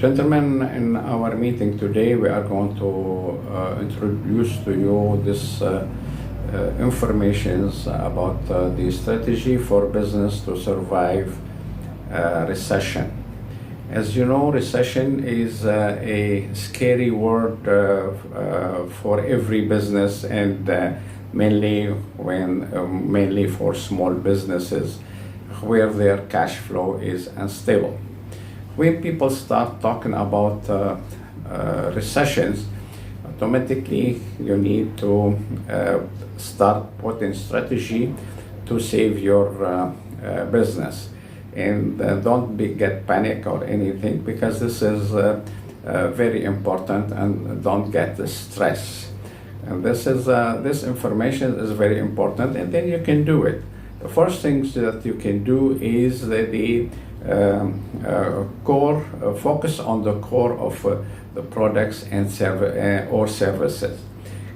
Gentlemen, in our meeting today, we are going to introduce to you this information about the strategy for business to survive recession. As you know, recession is a scary word for every business, and mainly for small businesses where their cash flow is unstable. When people start talking about recessions, automatically you need to start putting strategy to save your business. And don't get panic or anything, because this is very important, and don't get the stress. And this information is very important, and then you can do it. The first things that you can do is the core, focus on the core of the products and or services.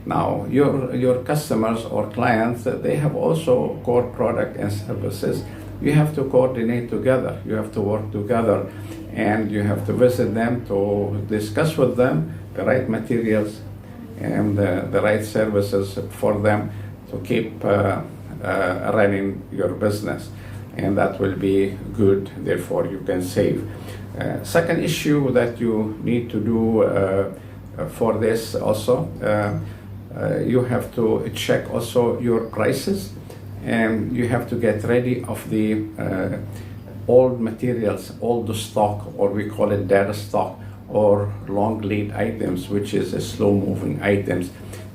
Now, your customers or clients, they have also core product and services. You have to coordinate together. You have to work together, and you have to visit them to discuss with them the right materials and the right services for them to keep running your business. And that will be good, therefore you can save. Second issue that you need to do for this also, you have to check also your prices, and you have to get ready of the old materials, old stock, or we call it dead stock, or long lead items, which is a slow moving items.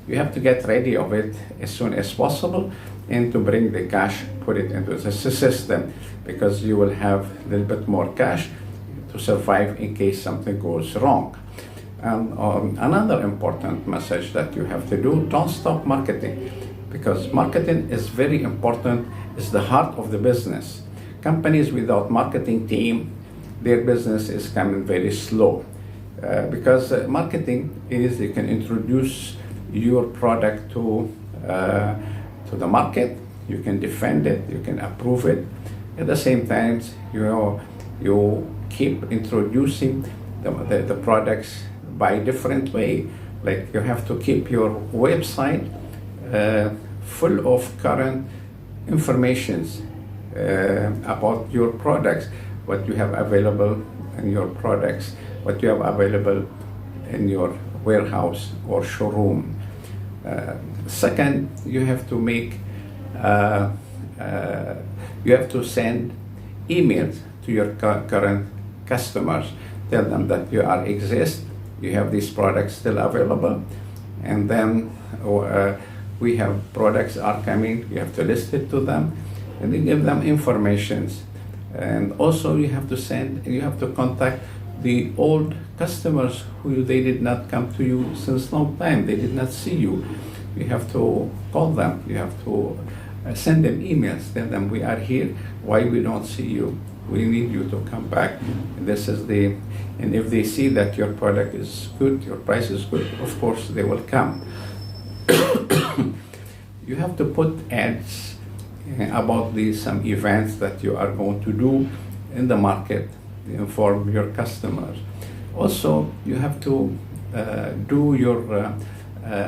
You have to get ready of it as soon as possible, and to bring the cash, put it into the system, because you will have a little bit more cash to survive in case something goes wrong. And another important message that you have to do, don't stop marketing, because marketing is very important. It's the heart of the business. Companies without marketing team, their business is coming very slow, because marketing is, you can introduce your product to the market, you can defend it, you can approve it. At the same time, you keep introducing the products by different way. Like, you have to keep your website full of current informations about your products, what you have available in your products, what you have available in your warehouse or showroom. Second, you have to make, you have to send emails to your current customers. Tell them that you exist, you have these products still available, and then we have products are coming, you have to list it to them, and then give them informations. And also you have to contact the old customers who they did not come to you since long time, they did not see you. You have to call them, you have to send them emails, tell them we are here, why we don't see you, we need you to come back. And and if they see that your product is good, your price is good, of course they will come. You have to put ads about some events that you are going to do in the market, inform your customers. Also, you have to do your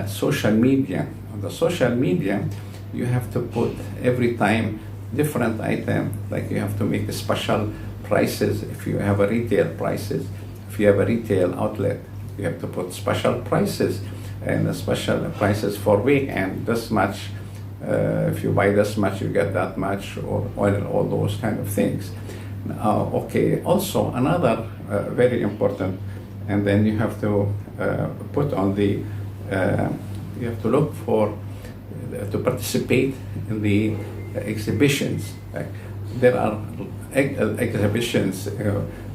social media. On the social media, you have to put every time different item, like you have to make special prices. If you have a retail prices, if you have a retail outlet, you have to put special prices, and the special prices for week, and this much, if you buy this much, you get that much, or all those kind of things. Okay, also another very important, and then you have to put on the, you have to look for, to participate in the exhibitions. There are exhibitions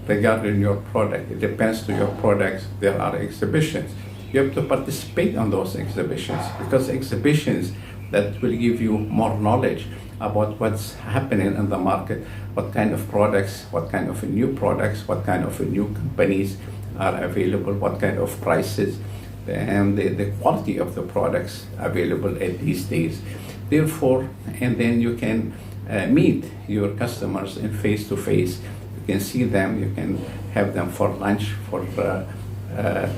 regarding your product. It depends to your products, there are exhibitions. You have to participate on those exhibitions, because exhibitions that will give you more knowledge about what's happening in the market, what kind of products, what kind of new products, what kind of new companies are available, what kind of prices, and the quality of the products available at these days. Therefore, and then you can meet your customers in face-to-face. You can see them, you can have them for lunch, for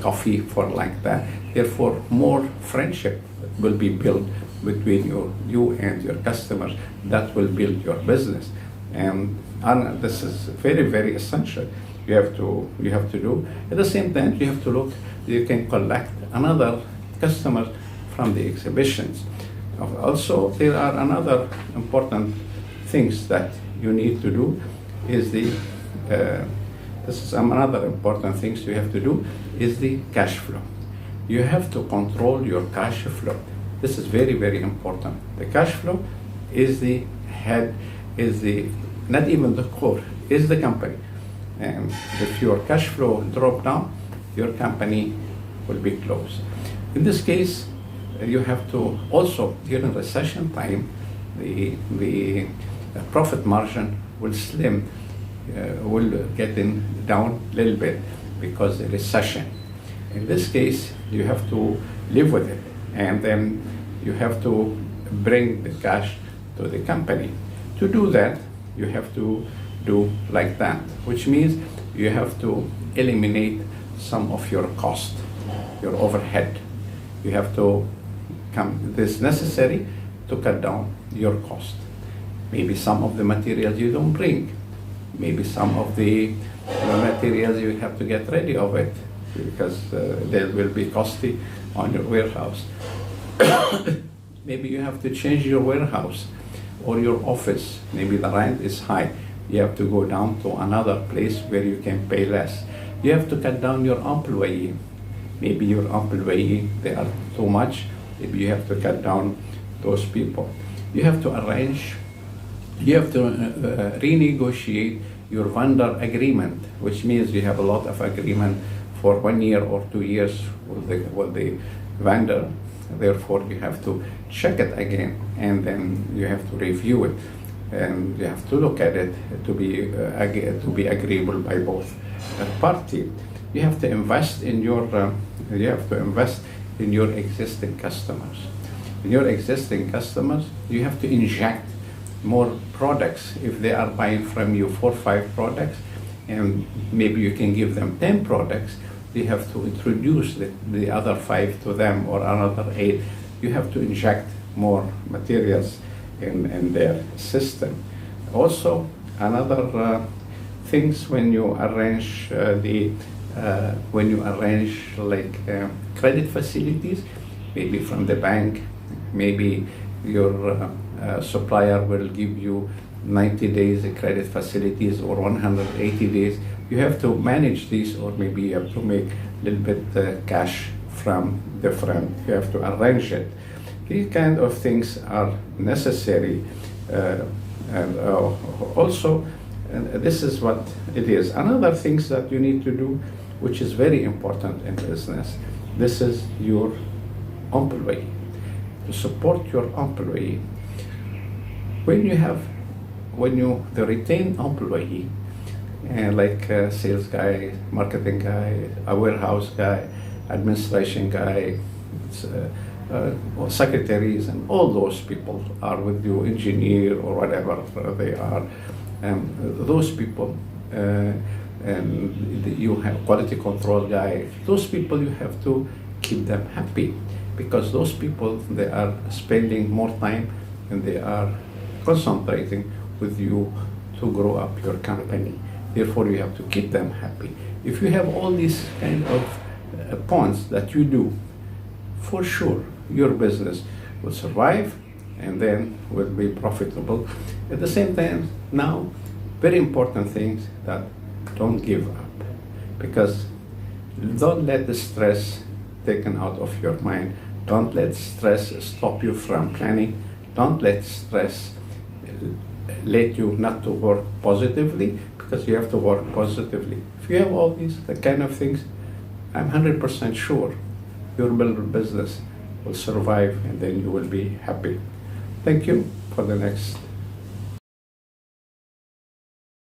coffee, for like that. Therefore, more friendship will be built between you and your customers. That will build your business, and this is very, very essential. You have to do. At the same time, you have to look. You can collect another customers from the exhibitions. Also, there are another important things that you need to do. Is the this is another important things you have to do is the cash flow. You have to control your cash flow. This is very, very important. The cash flow is the head, is the not even the core, is the company. And if your cash flow drop down, your company will be closed. In this case, you have to also, during recession time, the profit margin will slim, will get down a little bit because the recession. In this case, you have to live with it, and then you have to bring the cash to the company. To do that, you have to do like that, which means you have to eliminate some of your cost, your overhead. You have to this necessary to cut down your cost. Maybe some of the materials you don't bring. Maybe some of the materials you have to get ready of it because they will be costly on your warehouse. Maybe you have to change your warehouse or your office. Maybe the rent is high. You have to go down to another place where you can pay less. You have to cut down your employee. Maybe your employee, they are too much. Maybe you have to cut down those people. You have to arrange, you have to renegotiate your vendor agreement, which means you have a lot of agreement for 1 year or 2 years with the vendor. Therefore, you have to check it again, and then you have to review it, and you have to look at it to be agreeable by both parties. You have to invest in your existing customers. In your existing customers, you have to inject more products. If they are buying from you 4 or 5 products, and maybe you can give them 10 products, you have to introduce the other 5 to them, or another 8. You have to inject more materials in their system. Also, another things when you arrange credit facilities, maybe from the bank, maybe your supplier will give you 90 days credit facilities or 180 days. You have to manage these, or maybe you have to make a little bit cash from different. You have to arrange it. These kind of things are necessary, and also this is what it is. Another things that you need to do, which is very important in business, this is your employee. To support your employee, the retained employee, and like a sales guy, marketing guy, a warehouse guy, administration guy, or secretaries, and all those people are with you, engineer or whatever they are, those people, and you have quality control guy. Those people, you have to keep them happy, because those people, they are spending more time and they are concentrating with you to grow up your company. Therefore, you have to keep them happy. If you have all these kind of points that you do, for sure your business will survive and then will be profitable. At the same time, now, very important things that don't give up, because don't let the stress taken out of your mind. Don't let stress stop you from planning. Don't let stress let you not to work positively, because you have to work positively. If you have all these kind of things, I'm 100% sure your business will survive, and then you will be happy. Thank you. For the next